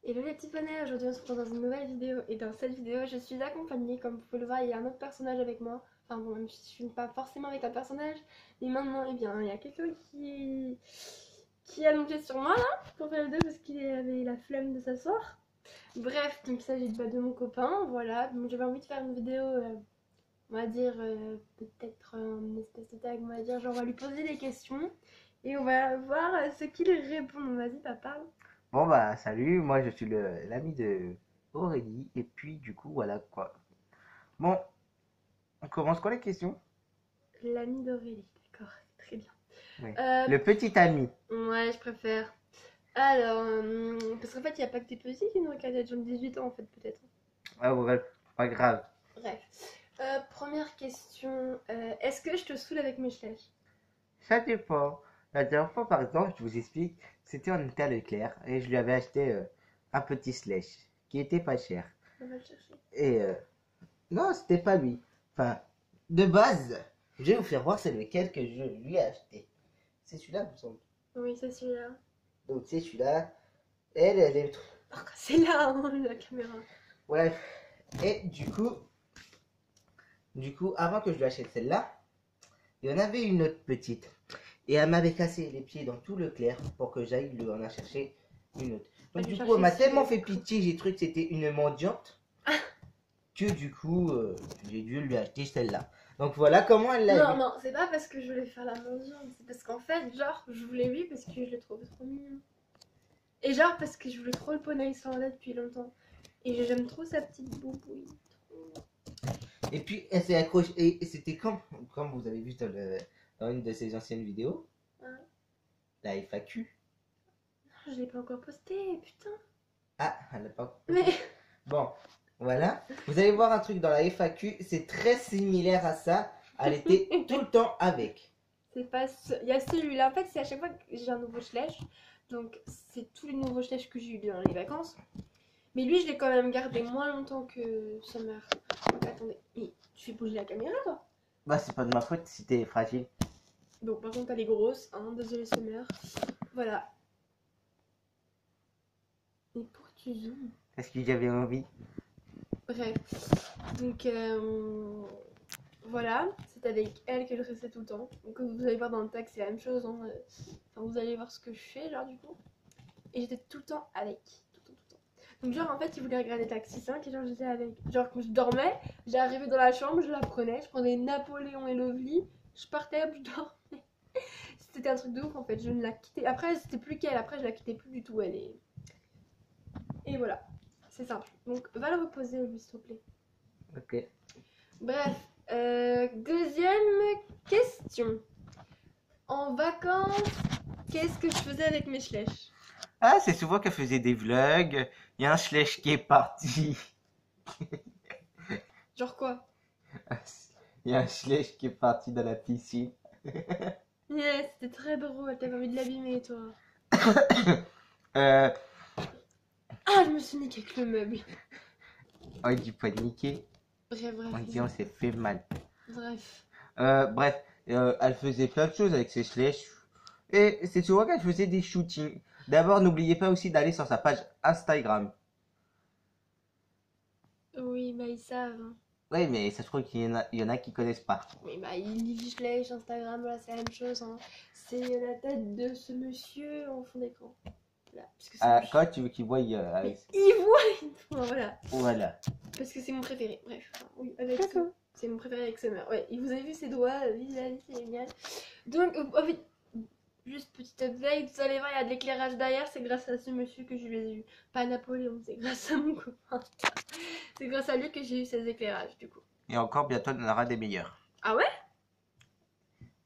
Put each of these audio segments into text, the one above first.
Hello les petits poneys, aujourd'hui on se retrouve dans une nouvelle vidéo et dans cette vidéo je suis accompagnée, comme vous pouvez le voir, il y a un autre personnage avec moi. Enfin bon, même si je suis pas forcément avec un personnage, mais maintenant eh bien il y a quelqu'un qui est allongé sur moi là pour faire le 2 parce qu'il avait la flemme de s'asseoir. Bref, donc il s'agit de mon copain, voilà. Donc j'avais envie de faire une vidéo, on va dire peut-être une espèce de tag, on va dire genre on va lui poser des questions et on va voir ce qu'il répond. Vas-y papa. Bon bah salut, moi je suis l'ami de Aurélie et puis du coup voilà quoi. Bon, on commence quoi les questions? L'ami d'Aurélie, d'accord, très bien. Oui. Euh, Le petit ami. ouais, je préfère. Alors, parce qu'en fait, il n'y a pas que des petits qui nous regardent, il y a des gens de 18 ans en fait, peut-être. Ah ouais, pas grave. Bref. Première question, est-ce que je te saoule avec mes flèches? Ça dépend. La dernière fois par exemple, je vous explique, c'était on était à Leclerc et je lui avais acheté un petit slush qui était pas cher. On va le chercher. Et non, c'était pas lui. Enfin, de base, je vais vous faire voir c'est lequel que je lui ai acheté. C'est celui-là, il me semble. Oui, c'est celui-là. Donc c'est celui-là. Elle est. Oh, c'est là, hein, la caméra. Ouais. Et du coup, avant que je lui achète celle-là, il y en avait une autre petite. Et elle m'avait cassé les pieds dans tout le clair pour que j'aille lui en chercher une autre. Donc du coup, elle m'a tellement fait pitié, j'ai cru que c'était une mendiante. Que du coup, j'ai dû lui acheter celle-là. Donc voilà comment elle l'a Non, eu. non, c'est pas parce que je voulais faire la mendiante, c'est parce qu'en fait, genre, je voulais lui parce que je le trouve trop mignon. Et genre, parce que je voulais trop le poney sans lait depuis longtemps. Et j'aime trop sa petite boubouille. Et puis elle s'est accrochée. Et c'était comme vous avez vu dans une de ses anciennes vidéos, Ouais. la FAQ. Je l'ai pas encore posté, putain. Ah, elle n'a pas. Mais. Bon, voilà. Vous allez voir un truc dans la FAQ, c'est très similaire à ça. Elle était tout le temps avec. C'est pas il y a celui-là. En fait, c'est à chaque fois que j'ai un nouveau Schleich. Donc, c'est tous les nouveaux Schleich que j'ai eu dans les vacances. Mais lui, je l'ai quand même gardé moins longtemps que sa mère. Donc, attendez. Tu fais bouger la caméra, toi? Bah, c'est pas de ma faute si t'es fragile. Bon, par contre, elle est grosse. Hein, désolé, Summer. Voilà. Et pour que tu zoomes. Est-ce que j'avais envie? Bref. Donc, voilà. C'est avec elle que je restais tout le temps. Donc, vous allez voir dans le tag, c'est la même chose. Hein. Enfin, vous allez voir ce que je fais, genre, du coup. Et j'étais tout le temps avec. Tout le temps. Donc, genre, en fait, il voulait regarder Taxi 5 et genre, j'étais avec. Genre, quand je dormais, j'arrivais dans la chambre, je la prenais, je prenais Napoléon et Lovely, je partais, hop, je dormais. C'était un truc de ouf, en fait. Je ne la quittais. Après, c'était plus qu'elle. Après, je la quittais plus du tout. Elle est. Et voilà. C'est simple. Donc, va le reposer, lui, s'il te plaît. Ok. Bref. Deuxième question. En vacances, qu'est-ce que je faisais avec mes Schleich? Ah, c'est souvent qu'elle faisait des vlogs. Il y a un Schleich qui est parti. Genre quoi? Il y a un Schleich qui est parti dans la piscine. Yeah, c'était très drôle, t'avais envie de l'abîmer, toi. euh, Ah, je me suis niqué avec le meuble. on dit pas niquer. Bref, bref. On dit on s'est fait mal. Bref. Bref, elle faisait plein de choses avec ses Schleich. Et c'est souvent qu'elle faisait des shootings. D'abord, n'oubliez pas aussi d'aller sur sa page Instagram. Oui, bah ils savent. Hein. Oui, mais ça se trouve qu'il y en a qui connaissent pas. Oui, bah ils Schleich, Instagram, voilà, c'est la même chose. Hein. C'est la tête de ce monsieur en fond d'écran. Voilà, parce que c'est Quand tu veux qu'ils voient avec... il voit. Voilà. Voilà. Parce que c'est mon préféré. Bref. Enfin, oui, avec ça. C'est mon préféré avec Summer. Ouais, vous avez vu ses doigts, c'est génial. Donc, en fait, juste petite update, vous allez voir, il y a de l'éclairage derrière, c'est grâce à ce monsieur que je les ai eu. Pas Napoléon, c'est grâce à mon copain. C'est grâce à lui que j'ai eu ces éclairages, du coup. Et encore, bientôt, on en aura des meilleurs. Ah ouais?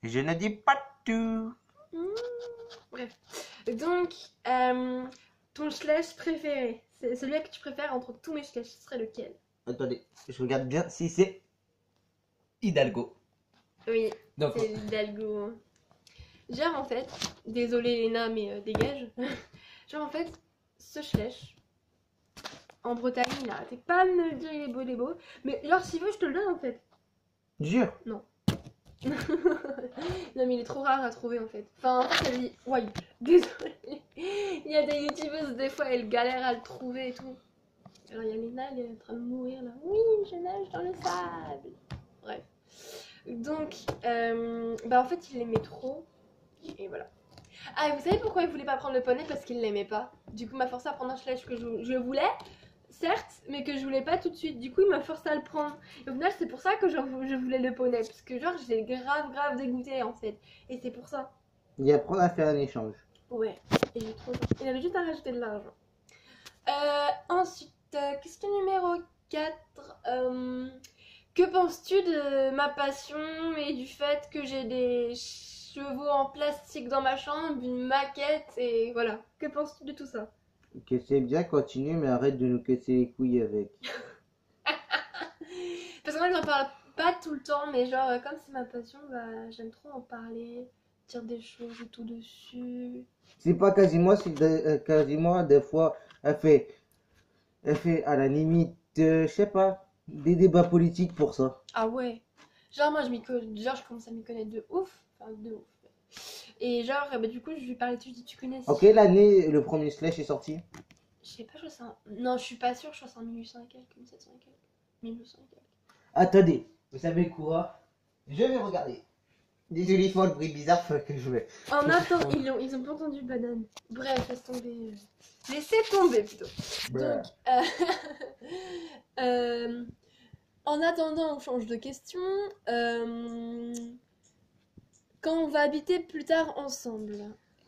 Je ne dis pas tout. Bref. Donc, ton Schleich préféré, c'est celui que tu préfères entre tous mes Schleich, ce serait lequel? Attendez, je regarde bien si c'est Hidalgo. Oui, Donc, c'est Hidalgo. Genre en fait, désolé Léna mais dégage. Genre en fait, ce Schleich, en Bretagne, il arrêtait pas de me dire il est beau. Mais genre s'il veut je te le donne en fait. jure. Non. Non mais il est trop rare à trouver en fait. Enfin en fait elle dit, ouais, désolé. Il y a des youtubeuses, des fois, elles galèrent à le trouver et tout. Alors, il y a Léna, elle est en train de mourir là. Oui, je nage dans le sable. Bref. Donc, bah en fait, il l'aimait trop. Et voilà. Ah, et vous savez pourquoi il voulait pas prendre le poney? Parce qu'il l'aimait pas. Du coup, il m'a forcé à prendre un Schleich que je voulais, certes, mais que je voulais pas tout de suite. Du coup, il m'a forcé à le prendre. Et au final, c'est pour ça que je voulais le poney. Parce que, genre, j'étais grave dégoûtée en fait. Et c'est pour ça. Il apprend à faire un échange. Ouais. Et j'ai trop. Il avait juste à rajouter de l'argent. Ensuite, question numéro 4. Que penses-tu de ma passion et du fait que j'ai des chevaux en plastique dans ma chambre, une maquette et voilà. Que penses-tu de tout ça? Que c'est bien, continue, mais arrête de nous casser les couilles avec. Parce que moi, j'en parle pas tout le temps, mais genre, comme c'est ma passion, bah, j'aime trop en parler, dire des choses et tout dessus. C'est pas quasiment, quasiment des fois, elle fait à la limite, je sais pas, des débats politiques pour ça. Ah ouais. Genre, moi, genre, je commence à m'y connaître de ouf. Enfin, de ouf. Et genre, bah, du coup, je lui parlais, tu connais En quelle année le premier Slash est sorti? Je sais pas, je crois que c'est un... Non, je suis pas sûre, je crois que c'est en 1800 et quelques, 1700 et quelques. 1900 et quelques. Attendez, vous savez quoi? Je vais regarder. Désolé pour le bruit bizarre que je vais. En attendant, ils ont pas entendu banane. Bref, laisse tomber. Laissez tomber plutôt. Donc, en attendant, on change de question. Quand on va habiter plus tard ensemble,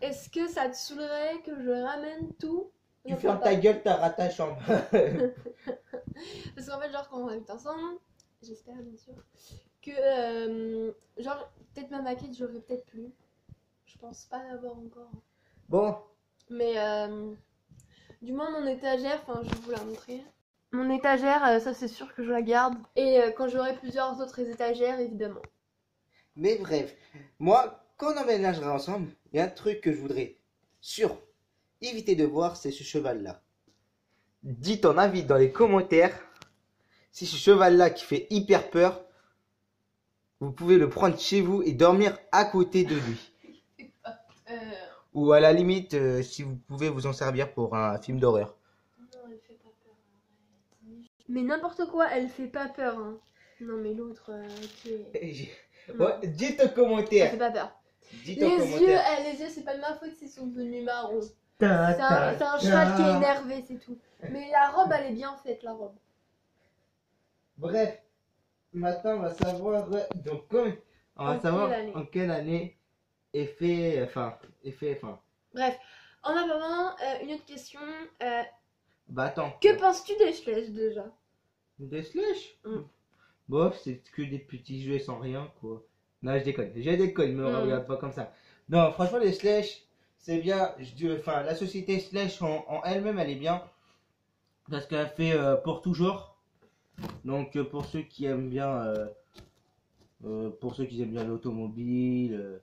est-ce que ça te saoulerait que je ramène tout? Tu fermes ta gueule, t'as ta chambre. Parce qu'en fait, genre, quand on habite ensemble, j'espère bien sûr, que, genre, peut-être ma maquette, j'aurais peut-être plus. Je pense pas l'avoir encore. Bon. Mais, du moins, mon étagère, enfin, je vais vous la montrer. Mon étagère, ça c'est sûr que je la garde. Et quand j'aurai plusieurs autres étagères, évidemment. Mais bref, moi, quand on emménagera ensemble, il y a un truc que je voudrais éviter de voir, c'est ce cheval-là. Dis ton avis dans les commentaires. Si ce cheval-là qui fait hyper peur, vous pouvez le prendre chez vous et dormir à côté de lui. Ou à la limite, si vous pouvez vous en servir pour un film d'horreur. Non, elle fait pas peur. Mais n'importe quoi, elle fait pas peur. Hein. Non, mais l'autre qui est... Bon, dis ton Elle commentaire. fait pas peur. Dis Les ton yeux, commentaire. les yeux, c'est pas de ma faute s'ils sont devenus marrons. C'est Ta, un cheval qui est énervé, c'est tout. Mais la robe, elle est bien faite, la robe. Bref, maintenant on va savoir en quelle année est fait, Bref, en attendant, une autre question. Bah attends. Que penses-tu des Schleich déjà? Des slush? Mm. Bof, c'est que des petits jouets sans rien, quoi. Non, je déconne, me regarde pas comme ça. Non, franchement, les slush, c'est bien. La société slush en elle-même, elle est bien. Parce qu'elle fait pour toujours. Donc, pour ceux qui aiment bien, l'automobile,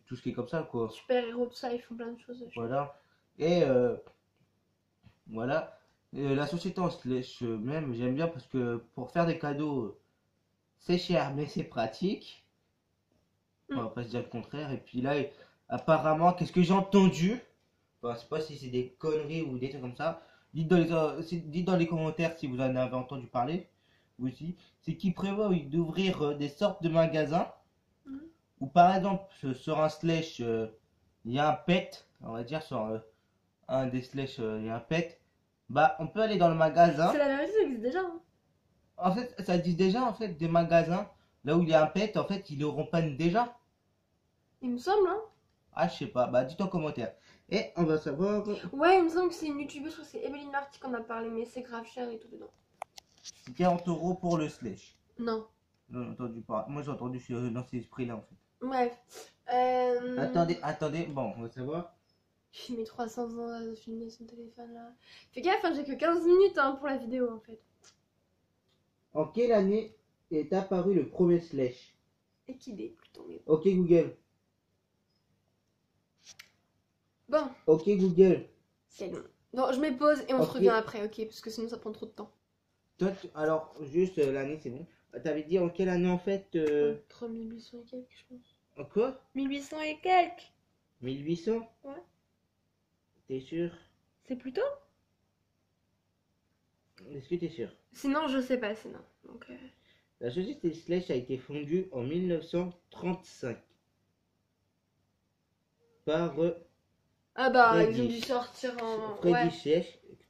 tout ce qui est comme ça, quoi. Super-héros, tout ça, ils font plein de choses. Voilà. Et voilà. La société en slush, même, j'aime bien parce que pour faire des cadeaux, c'est cher, mais c'est pratique. On va pas se dire le contraire. Et puis là, apparemment, qu'est-ce que j'ai entendu? Enfin, je sais pas si c'est des conneries ou des trucs comme ça. Dites dans les commentaires si vous en avez entendu parler. Vous aussi. C'est qu'ils prévoient d'ouvrir des sortes de magasins. Où par exemple, sur un slash, il y a un pet. On va dire sur un des slash, il y a un pet. Bah, on peut aller dans le magasin. C'est la vérité, ça existe déjà. Hein. En fait, ça dit déjà, en fait, des magasins. Là où il y a un pet, en fait, ils le reprennent déjà. Il me semble, hein. Ah, je sais pas. Bah, dites en commentaire. Et on va savoir. Ouais, il me semble que c'est une youtubeuse, je crois que c'est Emeline Marty qu'on a parlé, mais c'est grave cher et tout dedans. 40 € pour le slash. Non. Non, j'ai entendu pas. Moi, j'ai entendu dans ces esprits-là, en fait. Bref. Attendez. Bon, on va savoir. Il met 300 ans à filmer son téléphone là. Fais gaffe, hein, j'ai que 15 minutes hein, pour la vidéo en fait. En quelle année est apparu le premier slash? Équidé plutôt. Mais... Ok, Google. Bon. Ok, Google. C'est long. Non, je mets pause et on se revient après, ok? Parce que sinon ça prend trop de temps. Toi, alors, juste l'année, c'est bon. T'avais dit en quelle année en fait Entre 1800 et quelques, je pense. En quoi? 1800 et quelques. 1800? Ouais. T'es sûr? C'est plutôt? Est-ce que t'es sûr? Sinon, je sais pas, sinon. Donc, La société Slash a été fondue en 1935 par ah bah, Freddy. ils ont dû sortir en...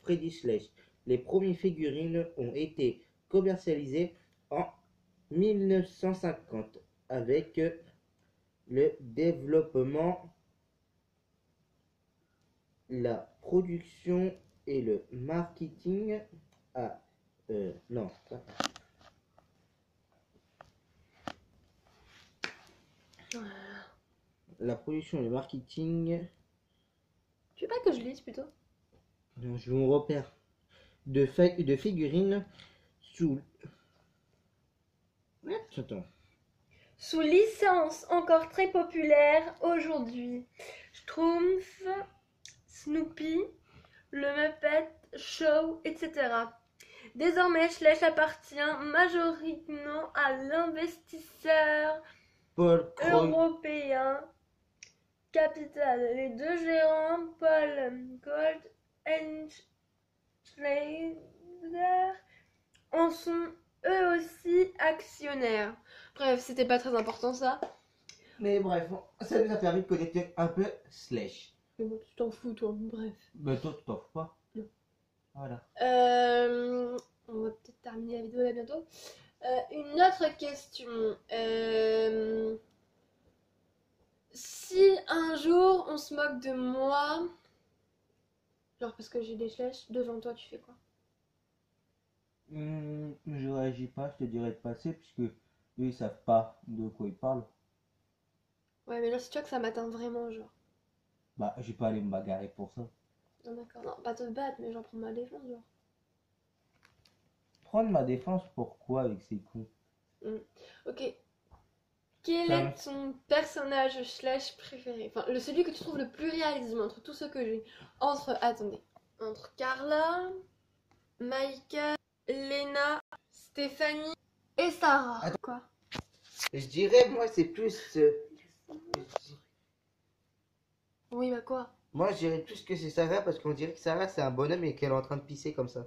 Freddy Slash. Les premières figurines ont été commercialisées en 1950 avec le développement, la production et le marketing non, pas. La production et le marketing. Tu veux pas que je lise plutôt? Non, je vous repère. De figurines sous. Attends. Sous licence encore très populaire aujourd'hui. Schtroumpf, Snoopy, le Muppet Show, etc. Désormais, Slash appartient majoritairement à l'investisseur Paul européen Capital. Les deux gérants, Paul Gold et Schrader, en sont eux aussi actionnaires. Bref, c'était pas très important ça. Mais bref, ça nous a permis de connaître un peu Slash. Mais bon, tu t'en fous toi, bref. Mais toi, tu t'en fous pas. Non. Voilà. On va peut-être terminer la vidéo là bientôt. Une autre question. Si un jour on se moque de moi, genre parce que j'ai des flèches, devant toi tu fais quoi? Je réagis pas, je te dirais de passer, puisque eux ils savent pas de quoi ils parlent. Ouais, mais là si tu vois que ça m'atteint vraiment, genre. Bah, je vais pas aller me bagarrer pour ça. Non, d'accord, non, pas te battre, mais j'en prends ma défense, genre. Prendre ma défense, pourquoi avec ces cons? Ok. Quel est ton personnage slash préféré? Enfin, celui que tu trouves le plus réaliste entre tous ceux que j'ai. Attendez. Entre Carla, Maïka, Lena, Stéphanie et Sarah. Attends. Quoi? Je dirais, moi, c'est plus. Oui, bah quoi? Moi, je dirais plus que c'est Sarah, parce qu'on dirait que Sarah, c'est un bonhomme et qu'elle est en train de pisser comme ça.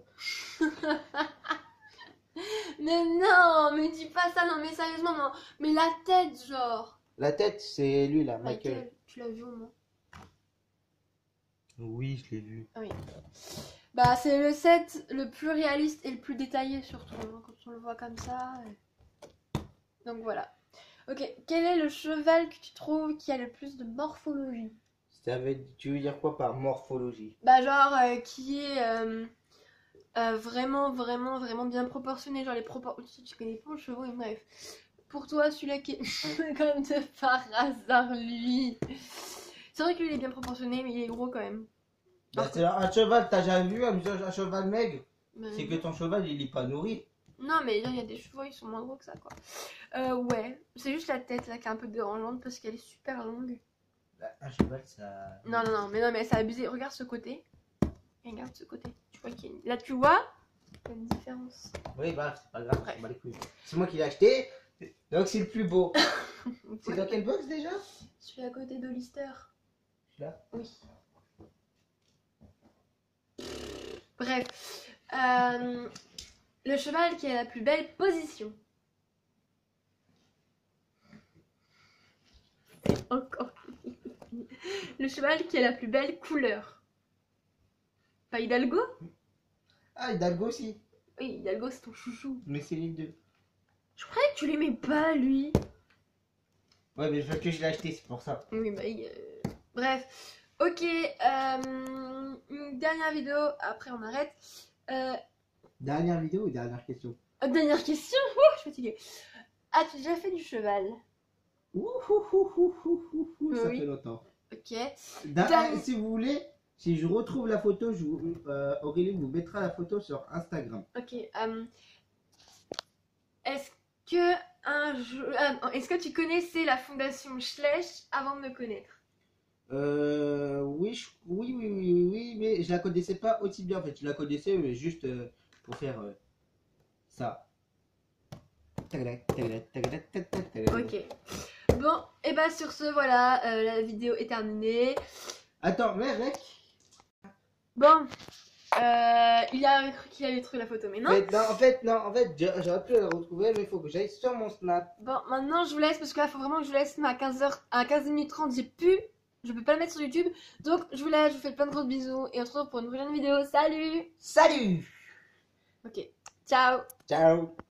Mais non, mais dis pas ça, non, mais sérieusement, non. Mais la tête, genre. La tête, c'est lui, là, Michael. Michael, tu l'as vu au moins? Oui, je l'ai vu. Ah oui. Bah, c'est le set le plus réaliste et le plus détaillé, surtout, hein, quand on le voit comme ça. Donc voilà. Ok, quel est le cheval que tu trouves qui a le plus de morphologie? Tu veux dire quoi par morphologie? Bah, genre, qui est vraiment, vraiment, vraiment bien proportionné. Genre, les proportions. Tu connais pas le chevaux, mais bref. Pour toi, celui-là qui est comme de par hasard, lui. C'est vrai qu'il est bien proportionné, mais il est gros quand même. Bah, c'est un cheval, t'as jamais vu un cheval maigre? Mais... C'est que ton cheval, il est pas nourri. Non, mais là, il y a des chevaux, ils sont moins gros que ça, quoi. Ouais, c'est juste la tête là qui est un peu dérangeante parce qu'elle est super longue. Bah, un cheval, ça. Non, mais c'est abusé. Regarde ce côté. Et regarde ce côté. Tu vois qu'il y a Là, tu vois, il y a une différence. Oui, bah, c'est pas grave, on s'en bat les couilles. C'est moi qui l'ai acheté, donc c'est le plus beau. C'est dans quelle box déjà? Je suis à côté de Lister. Là. Oui. Bref. Le cheval qui a la plus belle position. Encore. Le cheval qui a la plus belle couleur. Pas Hidalgo? Ah, Hidalgo aussi. Oui, Hidalgo c'est ton chouchou. Mais c'est les deux. Je croyais que tu l'aimais pas lui. Ouais, mais je veux que je l'ai acheté, c'est pour ça. Oui, bah bref. Ok, une dernière vidéo, après on arrête. Dernière vidéo ou dernière question? Dernière question, je suis fatiguée. As-tu déjà fait du cheval? Ça Oui. fait longtemps. Ok. Si vous voulez, si je retrouve la photo, Aurélie vous mettra la photo sur Instagram. Ok. Est-ce que tu connaissais la fondation Schlech avant de me connaître? Oui, mais je la connaissais pas aussi bien en fait. Je la connaissais mais juste pour faire ça. Ok. Bon, et bah sur ce, voilà, la vidéo est terminée. Attends, mais mec, Bon, il a cru qu'il allait trouver la photo, mais non. En fait, j'aurais pu la retrouver, mais il faut que j'aille sur mon Snap. Bon, maintenant je vous laisse parce que là, il faut vraiment que je vous laisse. Mais à 15h, à 15 minutes 30, je peux pas le mettre sur YouTube. Donc, je vous laisse, je vous fais plein de gros bisous et on se retrouve pour une prochaine vidéo. Salut! Salut! Ok, ciao! Ciao!